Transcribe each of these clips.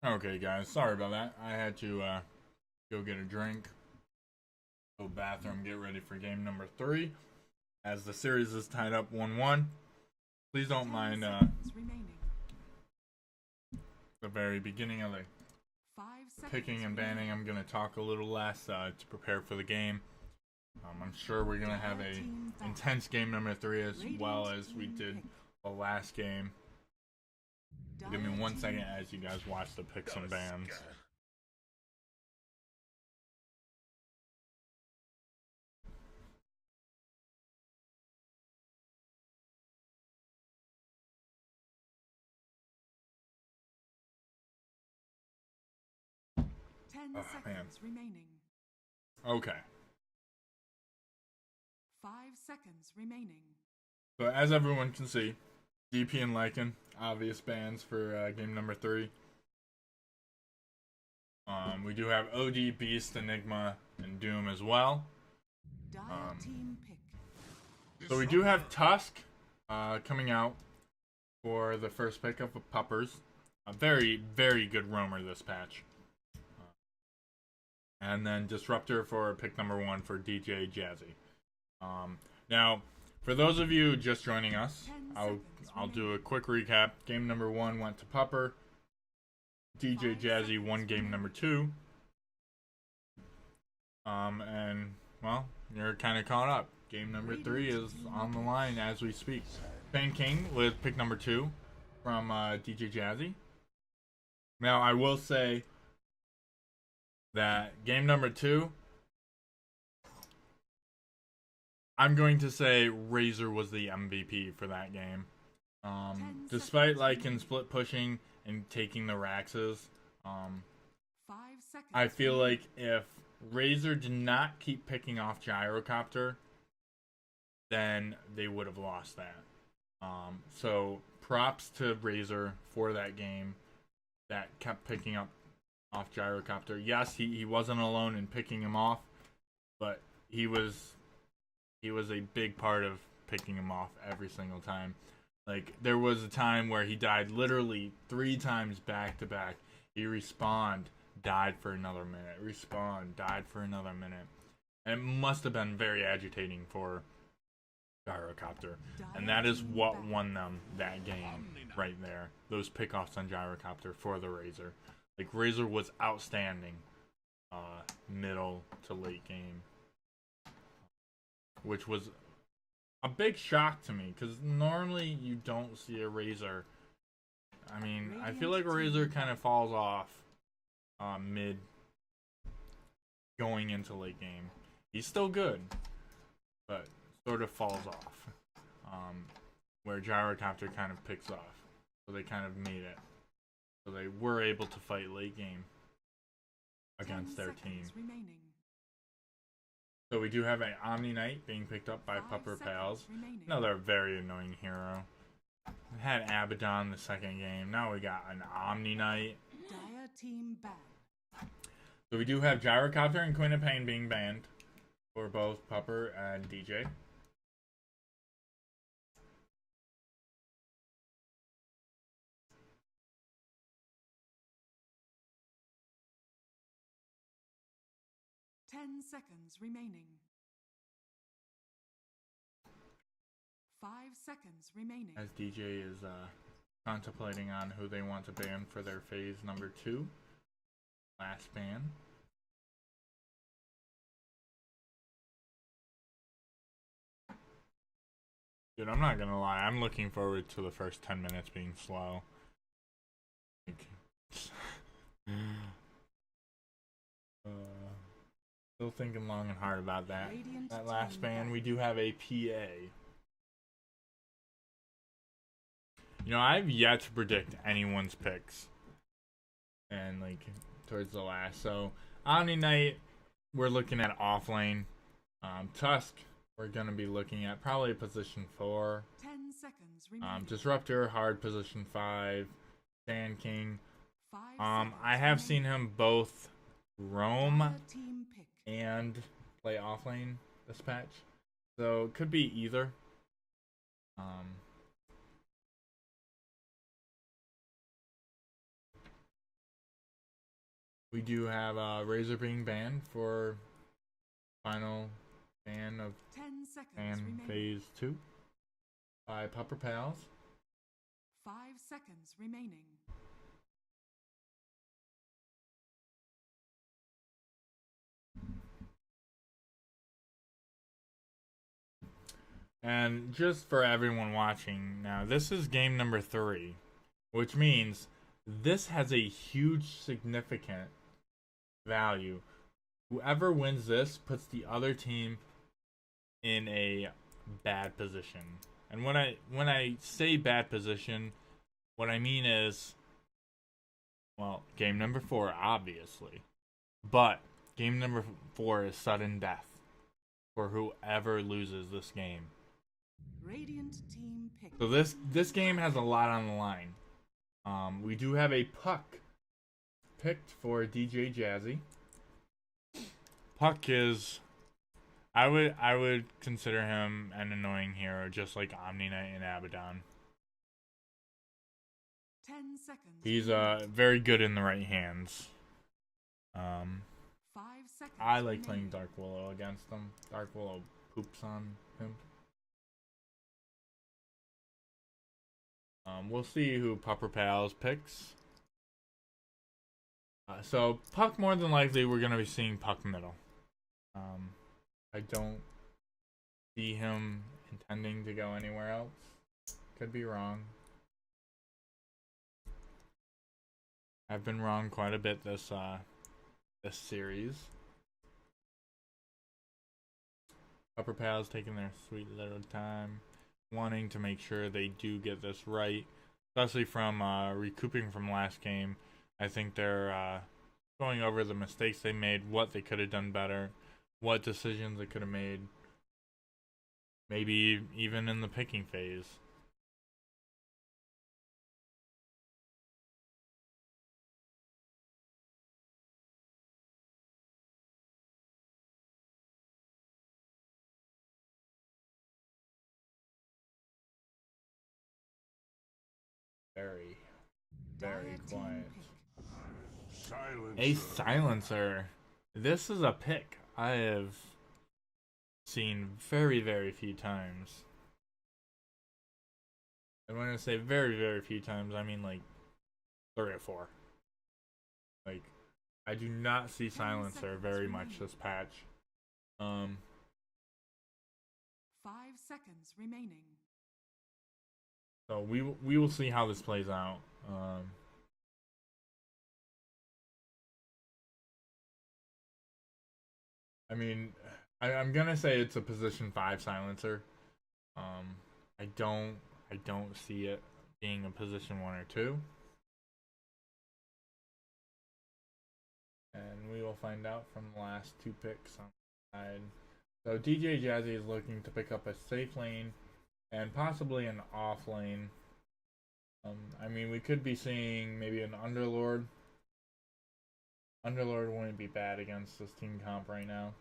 Okay, guys, sorry about that. I had to go get a drink, go bathroom, get ready for game number 3. As the series is tied up 1-1, please don't mind the very beginning of the picking and banning. I'm going to talk a little less to prepare for the game. I'm sure we're going to have a intense game number 3 as well as we did the last game. Give me 1 second as you guys watch the picks and bans. 10 seconds remaining. Okay. 5 seconds remaining. So as everyone can see, DP and Lycan, obvious bans for game number 3. We do have OD, Beast, Enigma, and Doom as well. Team pick. So we do have Tusk coming out for the first pick of Puppers. A very, very good roamer this patch. And then Disruptor for pick number 1 for DJ Jazzy. Now, for those of you just joining us, I'll do a quick recap. Game number 1 went to Pupper. DJ Jazzy won game number 2. And, well, you're kind of caught up. Game number 3 is on the line as we speak. Fan King with pick number 2 from DJ Jazzy. Now, I will say that game number 2, I'm going to say Razor was the MVP for that game. Despite Lycan split pushing and taking the Raxes, I feel like if Razor did not keep picking off Gyrocopter, then they would have lost that. So props to Razor for that game that kept picking up off Gyrocopter. Yes, he wasn't alone in picking him off, but he was a big part of picking him off every single time. Like, there was a time where he died literally 3 times back to back. He respawned, died for another minute, respawned, died for another minute. And it must have been very agitating for Gyrocopter. And that is what won them that game right there. Those pickoffs on Gyrocopter for the Razor. Like, Razor was outstanding middle to late game. Which was a big shock to me, because normally you don't see a Razor. I mean, I feel like a Razor kind of falls off mid going into late game. He's still good, but sort of falls off. Where Gyrocopter kind of picks off. So they kind of made it. So they were able to fight late game against their team. Remaining. So we do have an Omni Knight being picked up by Pupper Pals. Another very annoying hero. We had Abaddon the second game. Now we got an Omni Knight. Team banned. So we do have Gyrocopter and Queen of Pain being banned for both Pupper and DJ. Ten seconds remaining. 5 seconds remaining. As DJ is contemplating on who they want to ban for their phase number 2. Last ban. Dude, I'm not gonna lie, I'm looking forward to the first 10 minutes being slow. Still thinking long and hard about that. That last ban, we do have a PA. You know, I've yet to predict anyone's picks. And, like, towards the last. So, Omni Knight, we're looking at off lane. Tusk, we're going to be looking at probably position 4. 10 seconds remaining. Disruptor, hard position 5. Sand King. 5 I have seen him both roam team pick. and play off lane this patch. So, it could be either. We do have Razor being banned for final ban of 10 seconds ban remaining. phase 2 by Pupper Pals. 5 seconds remaining. And just for everyone watching now, this is game number 3, which means this has a huge significant value. Whoever wins this puts the other team in a bad position. And when I say bad position, what I mean is, well, game number 4 obviously, but game number 4 is sudden death for whoever loses this game. Radiant team pick. So this game has a lot on the line. We do have a Puck picked for DJ Jazzy. Puck is, I would consider him an annoying hero, just like Omni Knight and Abaddon. 10 seconds. He's very good in the right hands. 5 seconds. I like remaining. playing Dark Willow against him. Dark Willow poops on him. We'll see who Pupper Pals picks. So Puck, more than likely, we're gonna be seeing Puck middle. I don't see him intending to go anywhere else. Could be wrong. I've been wrong quite a bit this series. Upper Pals taking their sweet little time, wanting to make sure they do get this right, especially from recouping from last game. I think they're going over the mistakes they made, what they could have done better, what decisions they could have made, maybe even in the picking phase. Very Dire team quiet. pick. A silencer. This is a pick I have seen very, very few times. And when I say very, very few times, I mean like 3 or 4. Like, I do not see silencer very much this patch. 5 seconds remaining. So we will see how this plays out. I mean, I'm gonna say it's a position 5 silencer. I don't see it being a position 1 or 2. And we will find out from the last 2 picks on the side. So DJ Jazzy is looking to pick up a safe lane and possibly an off lane. I mean, we could be seeing maybe an Underlord. Underlord wouldn't be bad against this team comp right now.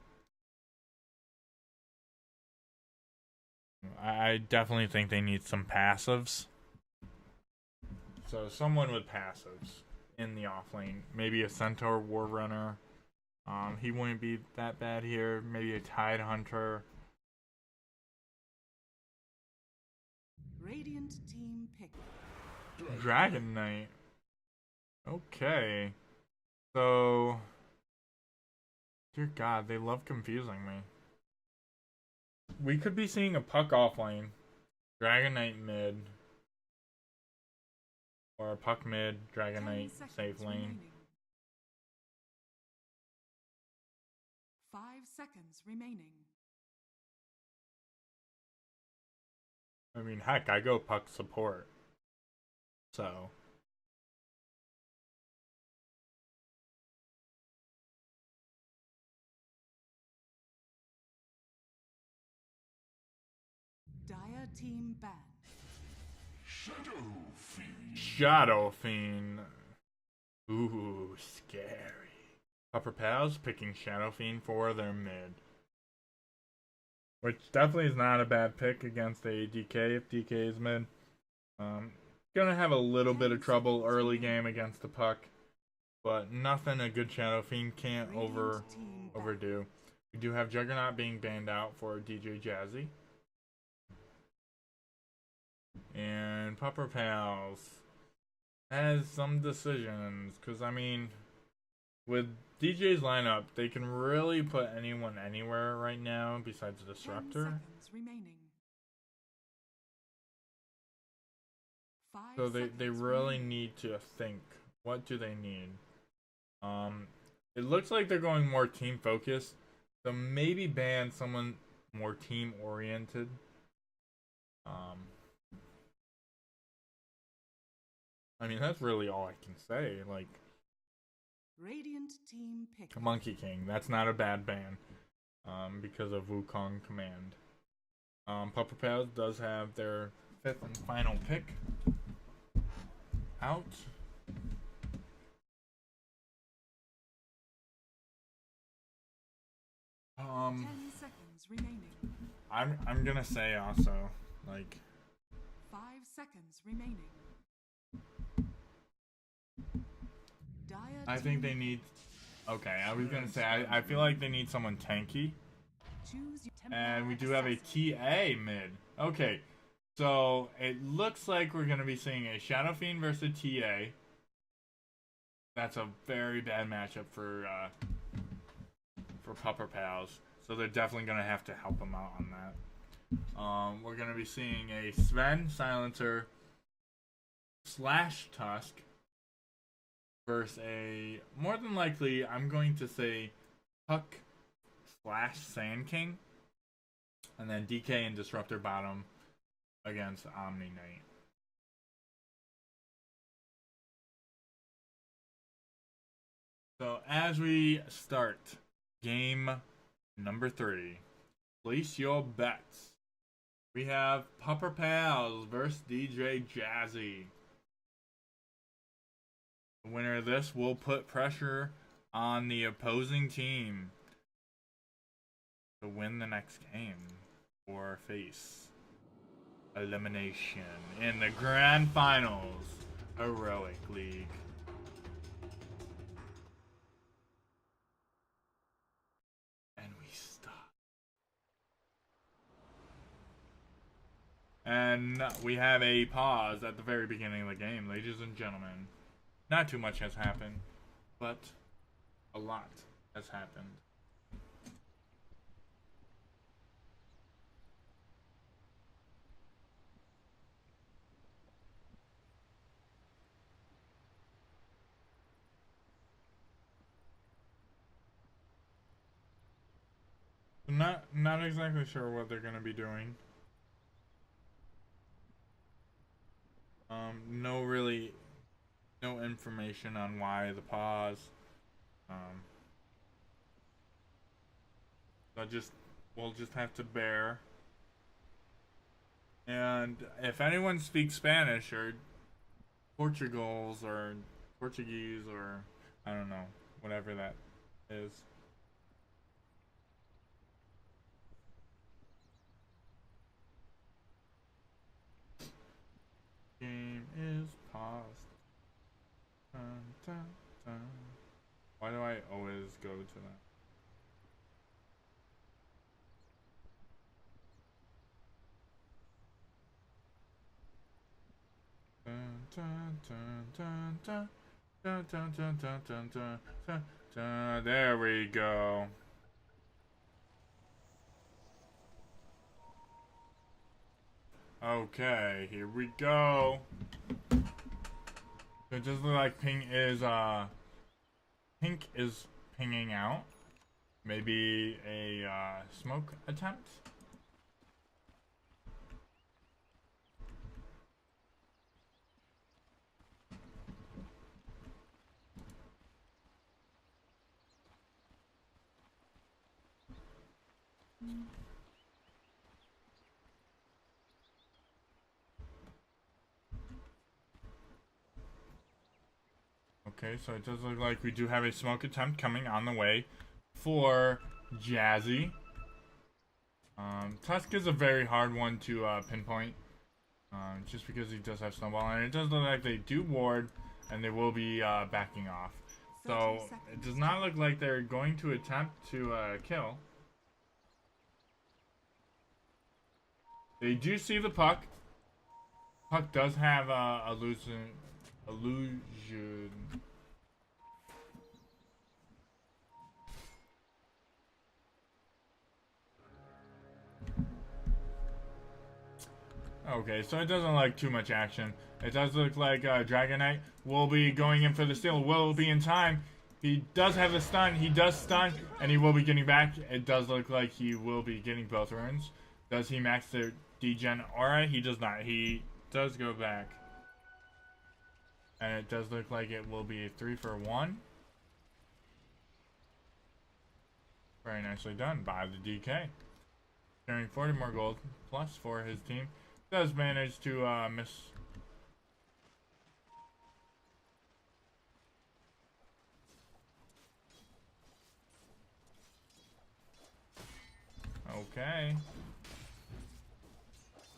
I definitely think they need some passives. So someone with passives in the off lane. Maybe a Centaur War Runner. He wouldn't be that bad here. Maybe a Tide Hunter. Radiant team pick. Dragon Knight. Okay. So, dear God, they love confusing me. We could be seeing a Puck offlane, Dragon Knight mid, or a Puck mid, Dragon 10 Knight seconds safe lane. remaining. 5 seconds remaining. I mean, heck, I go Puck support. So, Dire team ban. Shadow Fiend. Ooh, scary. Upper Pals picking Shadow Fiend for their mid. Which definitely is not a bad pick against a DK if DK is mid. Gonna have a little bit of trouble early game against the Puck. but nothing a good Shadow Fiend can't Radiant team back. overdo. We do have Juggernaut being banned out for DJ Jazzy. And Pupper Pals has some decisions, because I mean, with DJ's lineup, they can really put anyone anywhere right now besides the 10 Disruptor. seconds remaining. So 5 they seconds really remaining. need to think. What do they need? It looks like they're going more team focused. So maybe ban someone more team oriented. I mean, that's really all I can say. Like, Radiant team pick. Monkey King, that's not a bad ban. Because of Wukong command. Pupper Pals does have their 5th and final pick out. Um, 10 seconds remaining. I'm gonna say also, like, 5 seconds remaining. Dire I think they team need. Okay, I was gonna say I feel like they need someone tanky, choose your and we Templar do have a assassin. TA mid. Okay, so it looks like we're gonna be seeing a Shadow Fiend versus TA. That's a very bad matchup for Pupper Pals, so they're definitely gonna have to help them out on that. We're gonna be seeing a Sven Silencer / Tusk versus a, more than likely, I'm going to say Puck / Sand King, and then DK and Disruptor bottom against Omni Knight. So as we start game number 3, place your bets. We have Pupper Pals versus DJ Jazzy. The winner of this will put pressure on the opposing team to win the next game or face elimination in the Grand Finals Heroic League. And we stop. And we have a pause at the very beginning of the game, ladies and gentlemen. Not too much has happened, but a lot has happened. Not exactly sure what they're gonna be doing. No information on why the pause. We'll just have to bear. And if anyone speaks Spanish or Portugals or Portuguese or I don't know, whatever that is. Game is paused. Dun, dun, dun. Why do I always go to that? Dun, dun, dun, dun, dun. Dun, dun, dun, dun, dun, dun, dun, dun. There we go. Okay, here we go. So it does look like Pink is pinging out. Maybe a smoke attempt. Okay, so it does look like we do have a smoke attempt coming on the way for Jazzy. Tusk is a very hard one to pinpoint, just because he does have snowball, and it does look like they do ward, and they will be backing off. So seconds. it does not look like they're going to attempt to kill. They do see the puck. Puck does have illusion. Okay, so it doesn't like too much action. It does look like Dragon Knight will be going in for the steal. Will be in time. He does have the stun. He does stun, and he will be getting back. It does look like he will be getting both runes. Does he max their degen aura? He does not. He does go back. And it does look like it will be a 3 for 1. Very nicely done by the DK. Sharing 40 more gold plus for his team. Does manage to miss. Okay.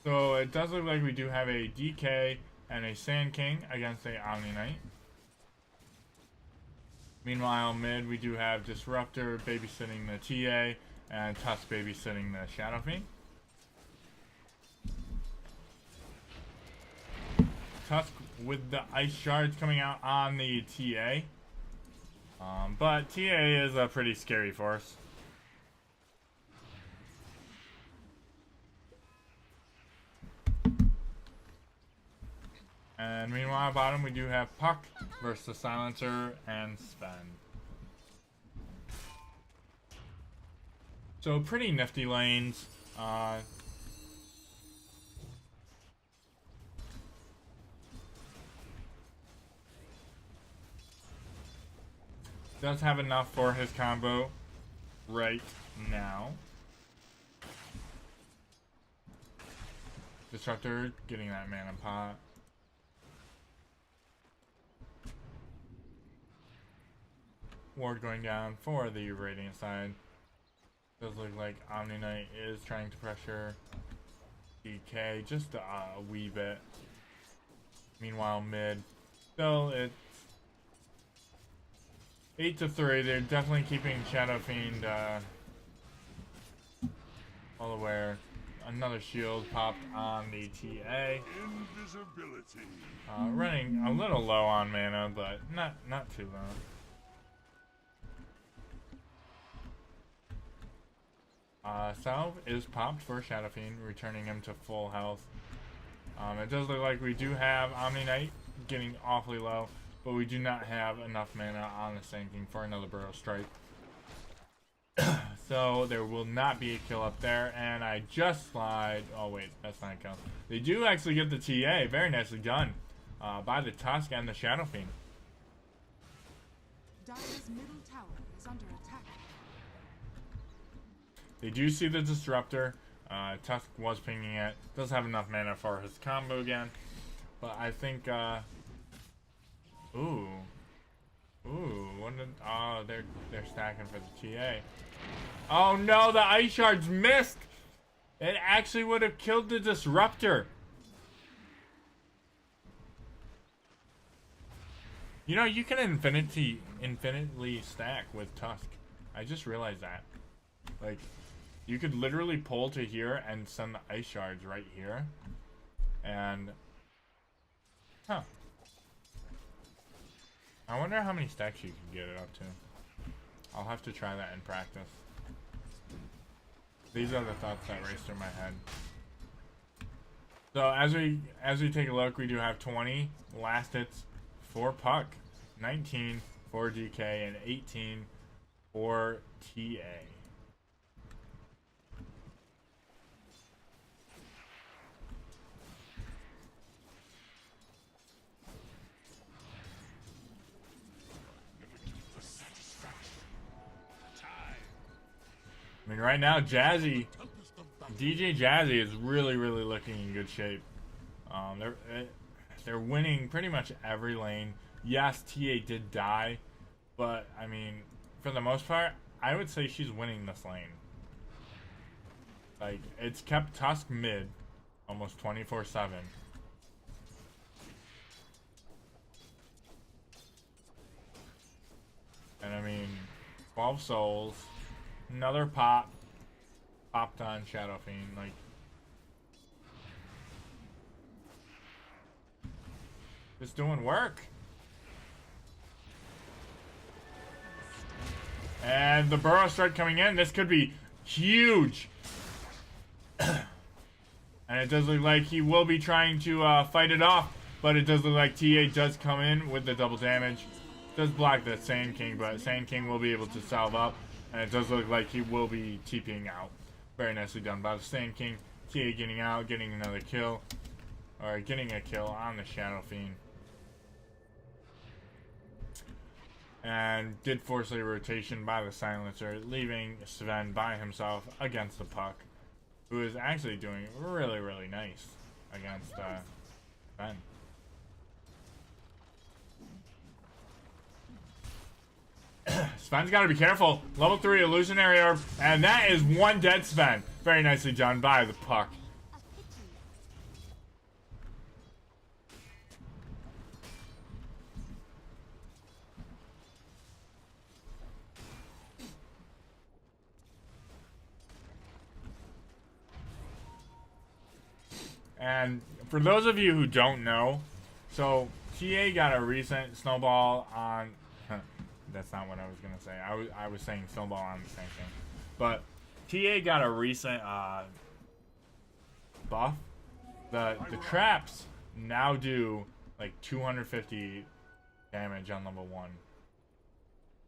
So it does look like we do have a DK and a Sand King against a Omni Knight. Meanwhile, mid we do have Disruptor babysitting the TA and Tusk babysitting the Shadow Fiend. Tusk with the ice shards coming out on the TA. But TA is a pretty scary force. And meanwhile, bottom we do have Puck versus Silencer and Sven. So pretty nifty lanes. Does have enough for his combo right now. Disruptor getting that mana pot. Ward going down for the Radiant side. Does look like Omni Knight is trying to pressure DK just a wee bit. Meanwhile, mid. Still, it's 8-3. They're definitely keeping Shadow Fiend all aware. Another shield popped on the TA. Invisibility. Running a little low on mana, but not too low. Salve is popped for Shadow Fiend, returning him to full health. It does look like we do have Omni Knight getting awfully low, but we do not have enough mana on the Sand King for another Burrow Strike. So there will not be a kill up there, and I just slide. Oh wait, that's not a kill. They do actually get the TA. Very nicely done by the Tusk and the Shadow Fiend. Dire's middle tower is under attack. They do see the Disruptor. Tusk was pinging it. Does have enough mana for his combo again. But I think, ooh, what did, oh, they're stacking for the TA. Oh no, the Ice Shards missed! It actually would have killed the Disruptor. You know, you can infinitely stack with Tusk. I just realized that. Like, you could literally pull to here and send the Ice Shards right here. And, huh. I wonder how many stacks you can get it up to. I'll have to try that in practice. These are the thoughts that race through my head. So as we take a look, we do have 20 last hits for Puck, 19 for DK, and 18 for TA. I mean, right now, Jazzy, DJ Jazzy is really looking in good shape. They're winning pretty much every lane. Yes, TA did die, but I mean, for the most part, I would say she's winning this lane. Like, it's kept Tusk mid almost 24/7. And I mean, 12 souls. Another pop. Popped on Shadow Fiend. Like, just doing work. And the Burrow Strike coming in. This could be huge. And it does look like he will be trying to fight it off. But it does look like TA does come in with the double damage. Does block the Sand King, but Sand King will be able to salve up. And it does look like he will be TPing out. Very nicely done by the Sand King. TA getting out, getting another kill. Or getting a kill on the Shadow Fiend. And did force a rotation by the Silencer, leaving Sven by himself against the Puck. Who is actually doing really, really nice against Sven. Sven's got to be careful. Level 3 Illusionary Orb. And that is one dead Sven. Very nicely done by the Puck. And for those of you who don't know, so TA got a recent snowball on... That's not what I was going to say. I was saying snowball on the same thing. But TA got a recent buff. The traps now do like 250 damage on level 1.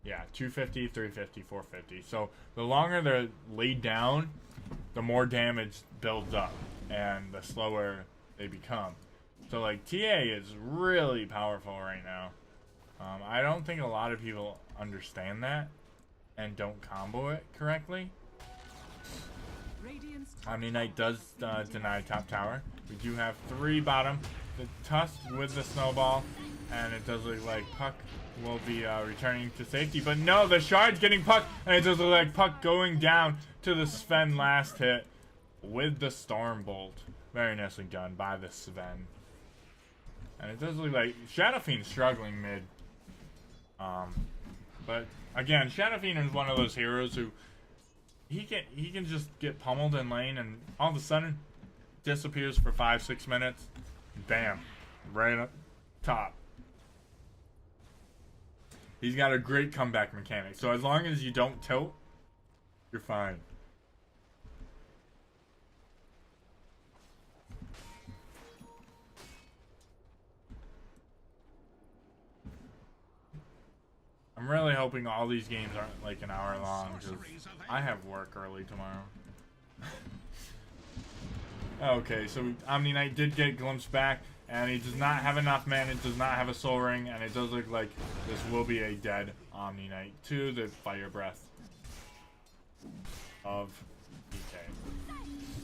Yeah, 250, 350, 450. So the longer they're laid down, the more damage builds up. And the slower they become. So like TA is really powerful right now. I don't think a lot of people understand that and don't combo it correctly. Omni Knight does deny top tower. We do have 3 bottom. The Tusk with the snowball, and it does look like Puck will be returning to safety. But no, the Shard's getting Puck, and it does look like Puck going down to the Sven last hit with the Storm Bolt. Very nicely done by the Sven. And it does look like Shadow Fiend's struggling mid. But again, Shadow Fiend is one of those heroes who he can just get pummeled in lane and all of a sudden disappears for 5-6 minutes. Bam. Right up top. He's got a great comeback mechanic. So as long as you don't tilt, you're fine. I'm really hoping all these games aren't like an hour long, because I have work early tomorrow. Okay, so Omni Knight did get glimpsed back, and he does not have enough mana, does not have a soul ring, and it does look like this will be a dead Omni Knight to the Fire Breath of DK.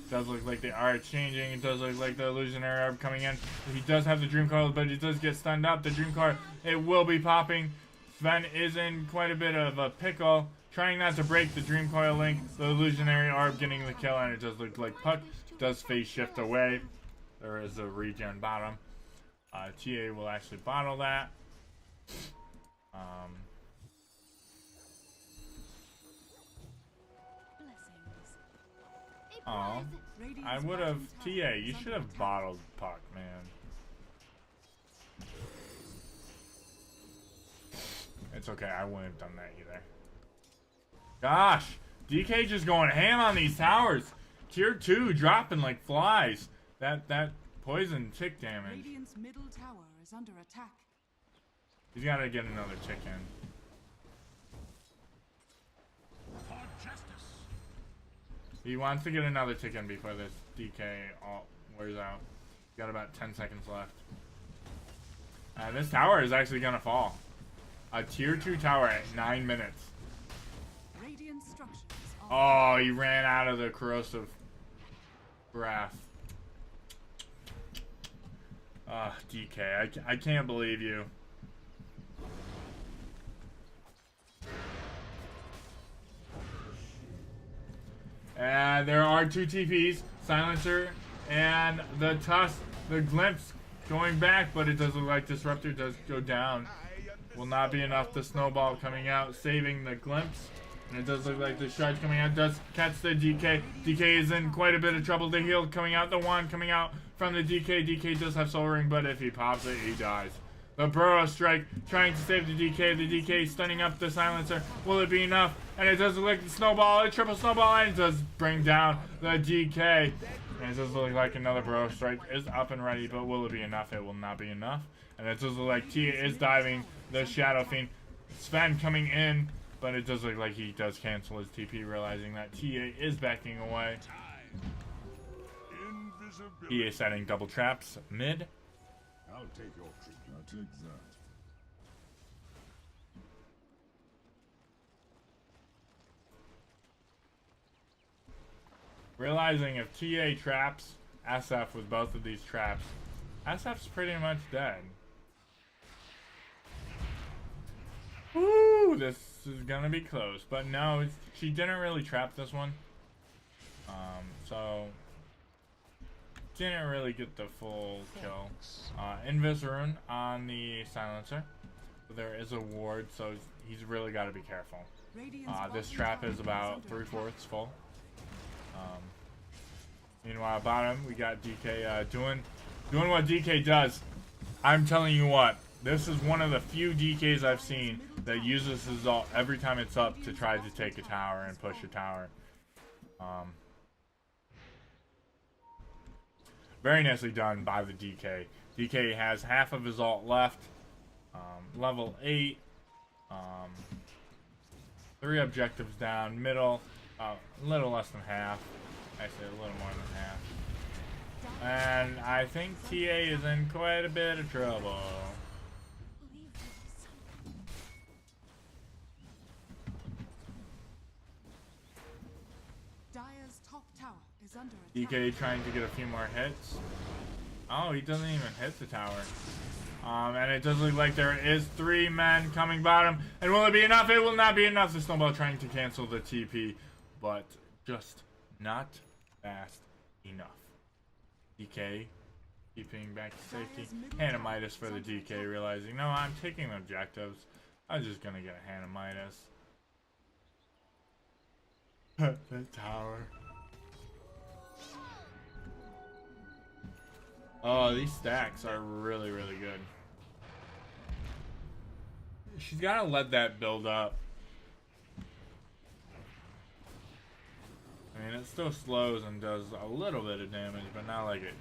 Does look like they are exchanging. It does look like the Illusionary Orb coming in. He does have the Dream Coil, but he does get stunned up. The Dream Coil, it will be popping. Sven is in quite a bit of a pickle, trying not to break the Dream Coil link. The Illusionary Orb getting the kill, and it does look like Puck does phase shift away. There is a regen bottom. TA will actually bottle that. Oh, I would have... TA, you should have bottled Puck, man. It's okay, I wouldn't have done that either. Gosh, DK just going ham on these towers. Tier 2 dropping like flies. That poison tick damage. Radiant's middle tower is under attack. He's got to get another tick in. He wants to get another tick in before this DK all wears out. He's got about 10 seconds left. This tower is actually going to fall. A tier 2 tower at 9 minutes. Radiant structures Oh, he ran out of the corrosive breath. DK, I can't believe you. And there are 2 TPs, Silencer and the Tusk, the Glimpse going back, but it does look like Disruptor does go down Will not be enough. The snowball coming out, saving the glimpse. And it does look like the charge coming out does catch the DK. DK is in quite a bit of trouble. The heal coming out. The wand coming out from the DK. DK does have Soul Ring, but if he pops it, he dies. The Burrow Strike trying to save the DK. The DK stunning up the Silencer. Will it be enough? And it does look like the snowball. A triple snowball, and it does bring down the DK. And it does look like another Burrow Strike is up and ready, but will it be enough? It will not be enough. And it does look like Tia is diving the Shadow Fiend. Sven coming in, but it does look like he does cancel his TP, realizing that TA is backing away. He is setting double traps mid. I'll take your trick. I'll take that. Realizing if TA traps SF with both of these traps, SF's pretty much dead. Woo! This is gonna be close, but no, she didn't really trap this one. So didn't really get the full kill. Invis rune on the Silencer. There is a ward, so he's really got to be careful. This trap is about 3/4 full. Meanwhile, bottom we got DK doing what DK does. I'm telling you what, this is one of the few DKs I've seen that uses his ult every time it's up to try to take a tower and push a tower. Very nicely done by the DK. DK has half of his ult left. Level 8. 3 objectives down. Middle, a little less than half. Actually, a little more than half. And I think TA is in quite a bit of trouble. Dire's top tower is under attack. DK trying to get a few more hits. Oh, he doesn't even hit the tower. And it does look like there is 3 men coming bottom. And will it be enough? It will not be enough. The snowball trying to cancel the TP, but just not fast enough. DK keeping back to safety. Hanamitis for the DK, realizing, no, I'm taking the objectives. I'm just gonna get a Hanamitis. The tower. Oh, these stacks are really, really good. She's gotta let that build up. I mean, it still slows and does a little bit of damage, but not like it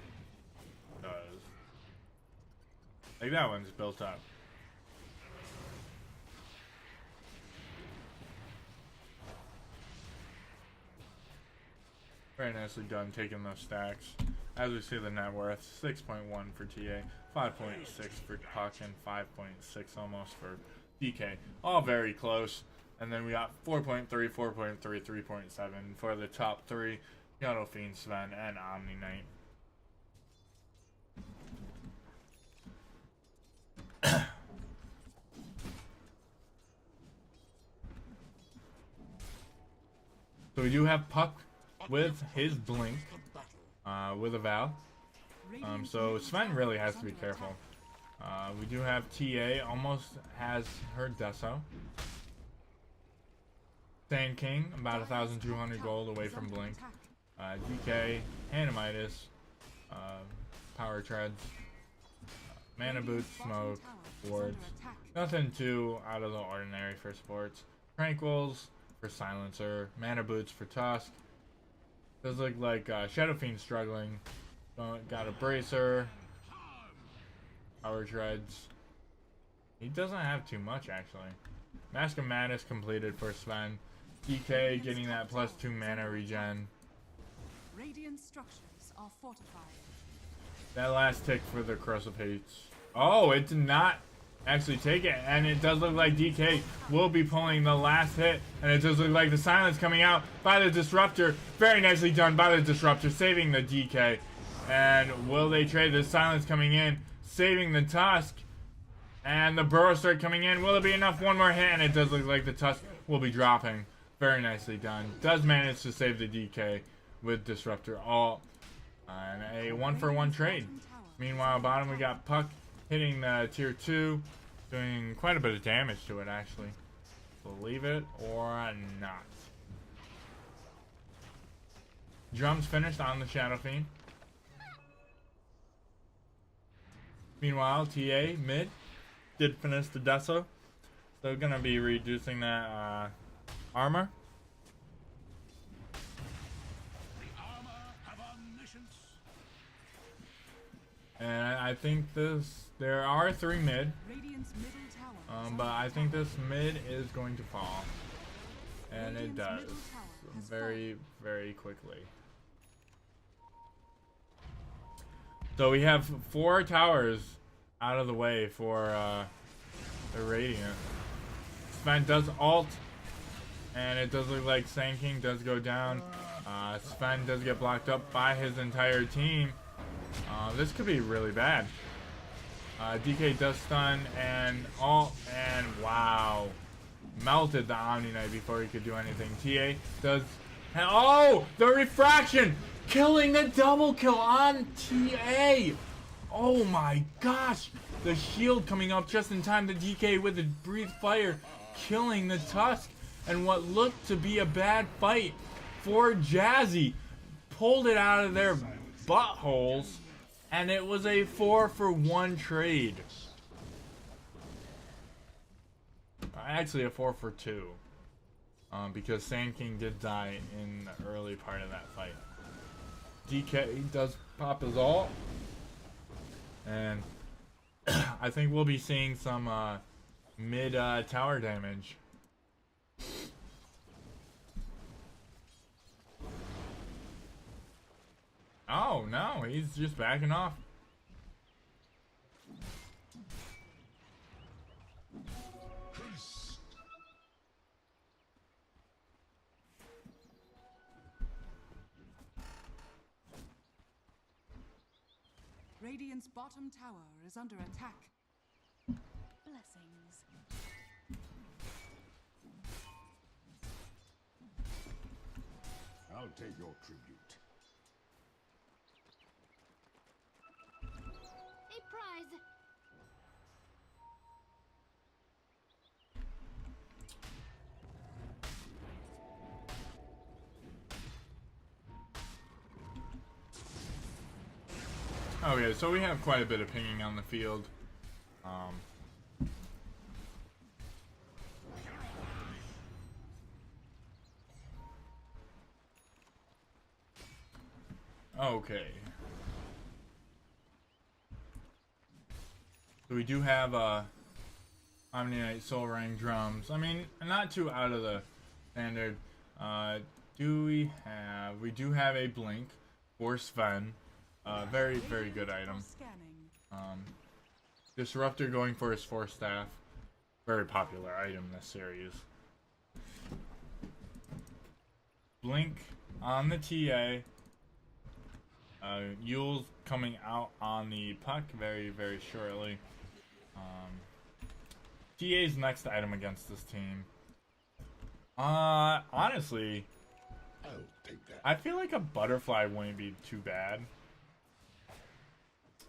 does. Like that one's built up. Very nicely done taking those stacks. As we see the net worth, 6.1 for TA, 5.6 for Puck, and 5.6 almost for DK. All very close. And then we got 4.3, 4.3, 3.7 for the top 3. Shadow Fiend, Sven, and Omni Knight. So we do have Puck with his blink, with a Val. So Sven really has to be careful. We do have TA, almost has her Deso. Sand King, about 1,200 gold away from blink. DK, Hanamitis, Power Treads, Mana Boots, Smoke, Wards. Nothing too out of the ordinary for sports. Tranquils for Silencer, Mana Boots for Tusk. Does look like Shadow Fiend struggling. Got a Bracer, Power Treads. He doesn't have too much actually. Mask of Madness completed for Sven. DK getting that +2 mana regen. Radiant structures are fortified. That last tick for the Corrosive Hates. Oh, it did not actually take it, and it does look like DK will be pulling the last hit, and it does look like the silence coming out by the Disruptor. Very nicely done by the Disruptor, saving the DK. And will they trade? The silence coming in, saving the Tusk, and the Burrow Strike coming in. Will it be enough? One more hit, and it does look like the Tusk will be dropping. Very nicely done. Does manage to save the DK with Disruptor all, and a 1-for-1 trade. Meanwhile, bottom we got Puck hitting the tier 2. Doing quite a bit of damage to it, actually. Believe it or not. Drums finished on the Shadow Fiend. Meanwhile, TA mid did finish the Deso. So gonna be reducing that armor. And I think there are 3 mid. Radiant's middle tower is But under I think attack. this mid is going to fall. And it Radiant's does. middle tower has Very, very quickly. So we have 4 towers out of the way for the Radiant. Sven does ult. And it does look like Sand King does go down. Sven does get blocked up by his entire team. This could be really bad. DK does stun and ult, and wow. Melted the Omni Knight before he could do anything. TA does... Oh! The refraction! Killing the double kill on TA! Oh my gosh! The shield coming up just in time. The DK with the breathe fire killing the Tusk. And what looked to be a bad fight for Jazzy pulled it out of their buttholes. And it was a 4-for-1 trade. Actually a 4-for-2. Because Sand King did die in the early part of that fight. DK does pop his ult. And I think we'll be seeing some mid tower damage. Oh no, he's just backing off. Radiant's bottom tower is under attack. Blessings. I'll take your tribute. A prize. Okay, so we have quite a bit of pinging on the field. Okay. So we do have Omni Knight Soul Ring drums. I mean, not too out of the standard. We do have a blink for Sven. Very, very good item. Scanning. Disruptor going for his 4 staff. Very popular item in this series. Blink on the TA. Yule's coming out on the puck very, very shortly. TA's next item against this team. Honestly, I'll take that. I feel like a butterfly wouldn't be too bad.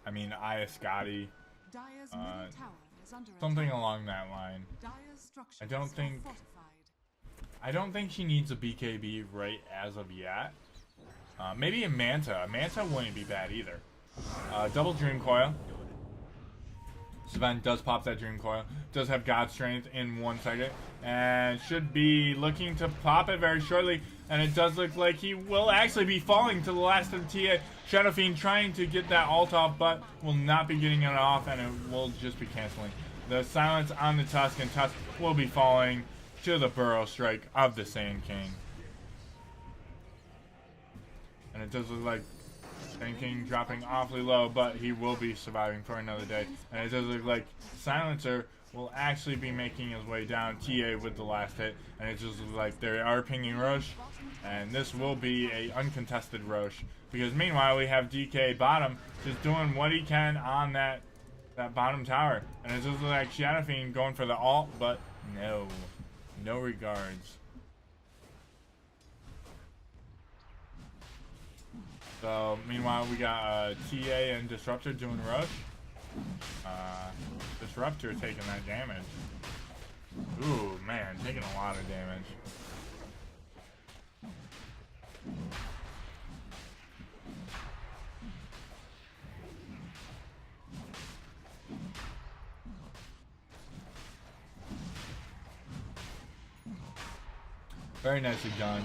I mean, Scotty, Dire's middle tower is under something attack. along that line. Dire's structures I don't are think- fortified. I don't think she needs a BKB right as of yet. Maybe a Manta. A Manta wouldn't be bad either. Double Dream Coil. Sven does pop that Dream Coil. Does have God Strength in 1 second. And should be looking to pop it very shortly. And it does look like he will actually be falling to the last of the TA. Shadow Fiend trying to get that ult off, but will not be getting it off, and it will just be canceling. The silence on the Tusk, and Tusk will be falling to the Burrow Strike of the Sand King. And it does look like Sand King dropping awfully low, but he will be surviving for another day. And it does look like Silencer will actually be making his way down. TA with the last hit, and it just looks like they are pinging Roche, and this will be a uncontested Roche. Because meanwhile we have DK bottom just doing what he can on that bottom tower, and it just looks like Shadow Fiend going for the ult, but no regards. So meanwhile we got TA and Disruptor doing Roche. Disruptor taking that damage. Ooh, man, taking a lot of damage. Very nicely done.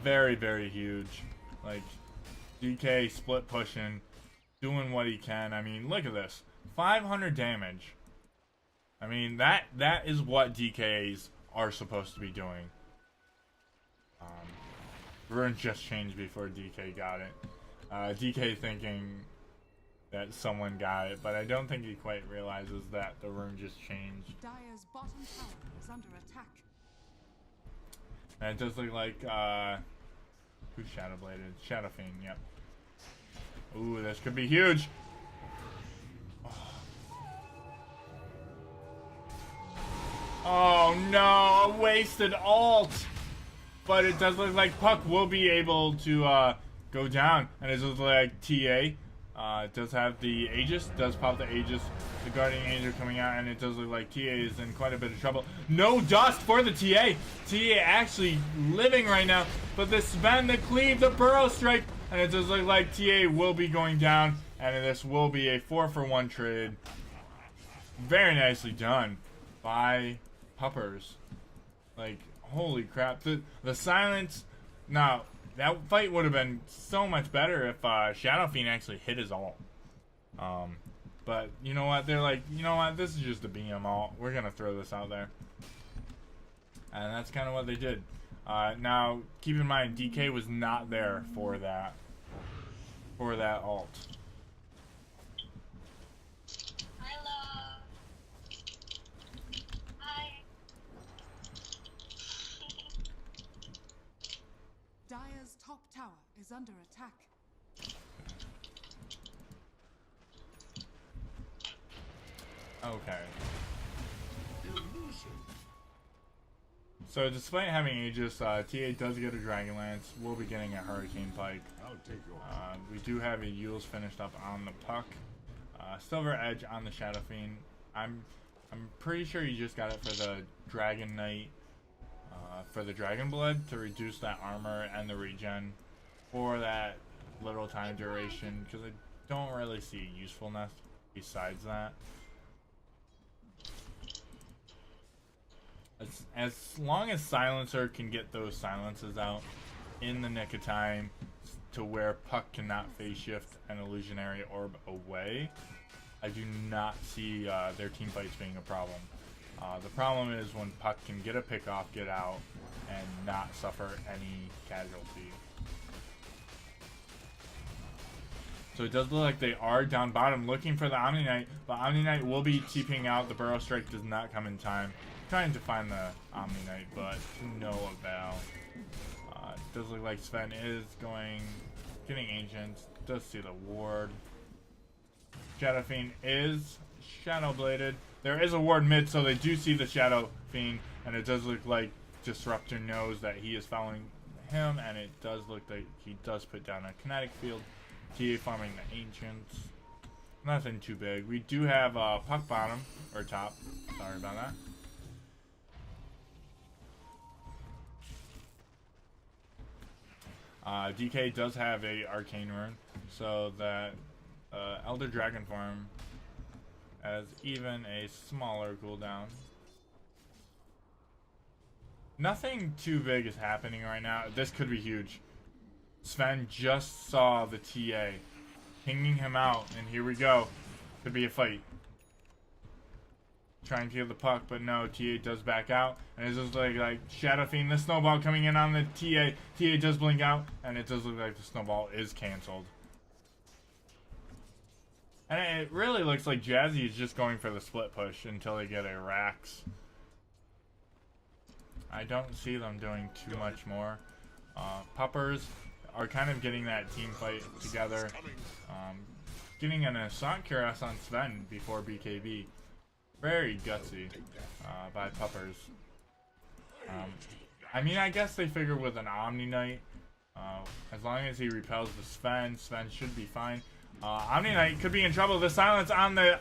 Very, very huge. Like, DK split pushing, doing what he can. I mean, look at this. 500 damage. I mean, that is what DKs are supposed to be doing. Rune just changed before DK got it. DK thinking that someone got it, but I don't think he quite realizes that the rune just changed. Dire's bottom tower is under attack. And it does look like, who's Shadow Bladed? Shadow Fiend, yep. Ooh, this could be huge! Oh no, a wasted ult! But it does look like Puck will be able to go down. And it does look like TA does have the Aegis, does pop the Aegis, the Guardian Angel coming out, and it does look like TA is in quite a bit of trouble. No dust for the TA! TA actually living right now, but the Sven, the Cleave, the Burrow Strike, and it does look like TA will be going down, and this will be a 4-for-1 trade. Very nicely done by Puppers. Like, holy crap. The silence. Now, that fight would have been so much better if Shadow Fiend actually hit his ult. But, you know what? They're like, you know what? This is just a BM ult. We're going to throw this out there. And that's kind of what they did. Now, keep in mind, DK was not there for that. For that ult. Dire's top tower is under attack. Okay. So despite having Aegis, TA does get a Dragon Lance. We'll be getting a Hurricane Pike. We do have a Yule's finished up on the Puck. Silver Edge on the Shadow Fiend. I'm pretty sure you just got it for the Dragon Knight. For the Dragon Blood to reduce that armor and the regen for that little time duration, because I don't really see usefulness besides that. As long as Silencer can get those silences out in the nick of time to where Puck cannot phase shift an illusionary orb away, I do not see their team fights being a problem. The problem is when Puck can get a pick off, get out, and not suffer any casualty. So it does look like they are down bottom looking for the Omni Knight, but Omni Knight will be TPing out. The Burrow Strike does not come in time. Trying to find the Omni Knight, but to no avail. It does look like Sven is getting Ancient. Does see the ward. Shadow Fiend is Shadow Bladed. There is a ward mid, so they do see the Shadow Fiend, and it does look like Disruptor knows that he is following him, and it does look like he does put down a kinetic field. TA farming the Ancients. Nothing too big. We do have Puck bottom, or top. Sorry about that. DK does have a Arcane Rune, so that Elder Dragon form has even a smaller cooldown. Nothing too big is happening right now. This could be huge. Sven just saw the TA pinging him out, and here we go. Could be a fight. Trying to kill the Puck, but no, TA does back out, and it's just like Shadow Fiend, the snowball coming in on the TA. TA does blink out, and it does look like the snowball is cancelled. And it really looks like Jazzy is just going for the split push until they get a Rax. I don't see them doing too much more. Puppers are kind of getting that team fight together. Getting an Assault Cuirass on Sven before BKB. Very gutsy by Puppers. I mean, I guess they figure with an Omni Knight, as long as he repels the Sven, Sven should be fine. Omni Knight could be in trouble. The silence on the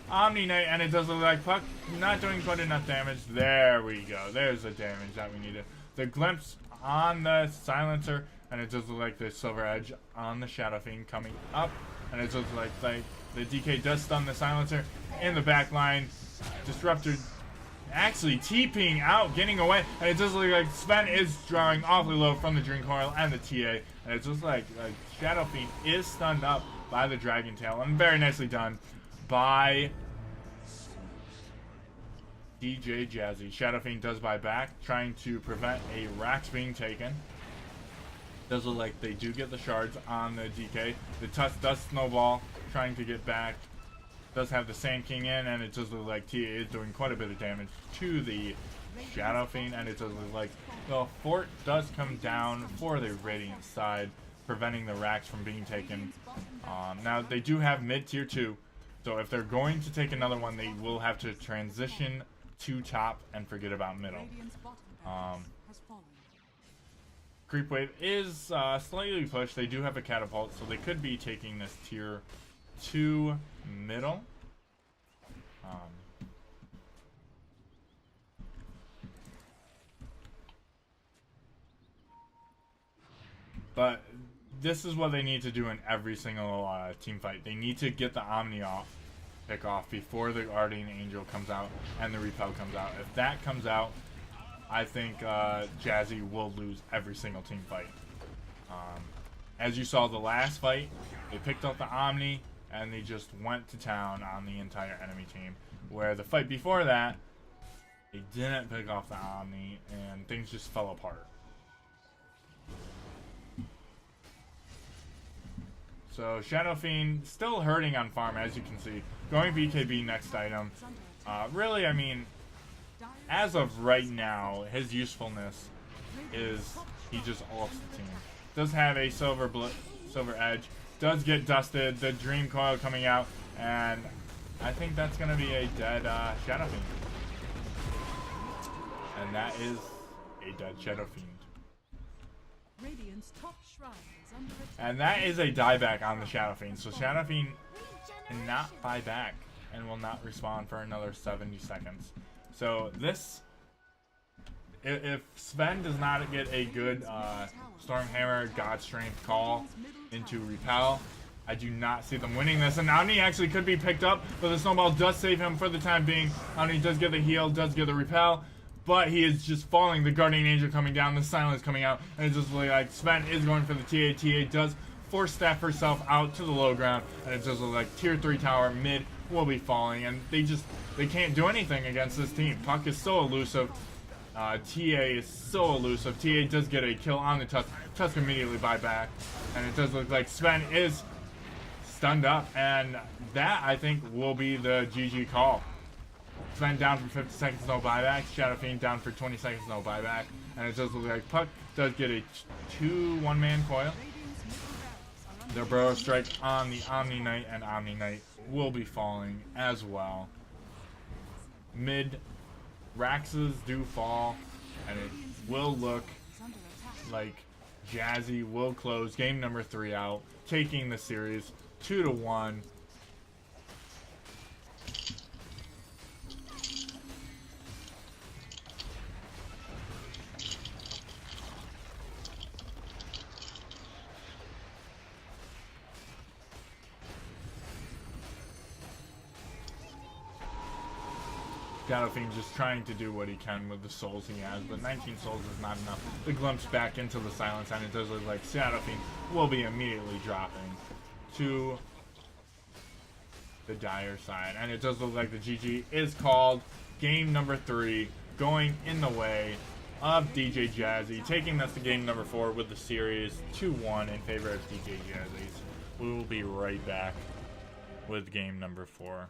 Omni Knight, and it does look like Puck not doing quite enough damage. There we go. There's the damage that we needed. The glimpse on the silencer, and it does look like the Silver Edge on the Shadow Fiend coming up, and it does look like the DK does stun the silencer in the back line. Disruptor actually TPing out, getting away, and it does look like Sven is drawing awfully low from the Dream Coil and the TA, and it's just like Shadow Fiend is stunned up by the Dragon Tail, and very nicely done by DJ Jazzy. Shadow Fiend does buy back, trying to prevent a Rax being taken. Does look like they do get the shards on the DK. The Tusk does snowball, trying to get back. Does have the Sand King in, and it does look like TA is doing quite a bit of damage to the Shadow Fiend, and it does look like the fort does come down for the Radiant side, preventing the Rax from being taken. Now, they do have mid-tier 2, so if they're going to take another one, they will have to transition to top and forget about middle. Creep Wave is slightly pushed. They do have a catapult, so they could be taking this tier 2 middle. But this is what they need to do in every single team fight. They need to get the Omni pick off before the Guardian Angel comes out and the Repel comes out. If that comes out, I think Jazzy will lose every single team fight. As you saw the last fight, they picked up the Omni and they just went to town on the entire enemy team. Where the fight before that, they didn't pick off the Omni and things just fell apart. So Shadow Fiend still hurting on farm, as you can see. Going BKB next item. Really, I mean, as of right now, his usefulness is he just ults the team. Does have a silver edge. Does get dusted. The Dream Coil coming out, and I think that's going to be a dead Shadow Fiend. And that is a dead Shadow Fiend. Radiant's top shrine is under attack. And that is a dieback on the Shadow Fiend. So Shadow Fiend cannot buy back and will not respawn for another 70 seconds. So this, if Sven does not get a good Stormhammer God Strength call into Repel, I do not see them winning this. And Omni actually could be picked up, but the Snowball does save him for the time being. Omni does get the heal, does get the Repel, but he is just falling. The Guardian Angel coming down, the Silence coming out, and it's just like Sven is going for the TA. TA does force staff herself out to the low ground, and it just looks like tier 3 tower mid will be falling, and they can't do anything against this team. Puck is so elusive. TA is so elusive. TA does get a kill on the Tusk. Tusk immediately buy back, and it does look like Sven is stunned up, and that I think will be the GG call. Sven down for 50 seconds, no buyback. Shadow Fiend down for 20 seconds, no buyback. And it does look like Puck does get a 2 one-man coil. The Burrow Strike on the Omni Knight, and Omni Knight will be falling as well. Mid Raxes do fall, and it will look like Jazzy will close game number 3 out, taking the series 2-1. Shadow Fiend just trying to do what he can with the souls he has, but 19 souls is not enough. The glimpse back into the silence, and it does look like Shadow Fiend will be immediately dropping to the Dire side. And it does look like the GG is called. Game number 3 going in the way of DJ Jazzy, taking us to game number 4 with the series 2-1 in favor of DJ Jazzy. We will be right back with game number 4.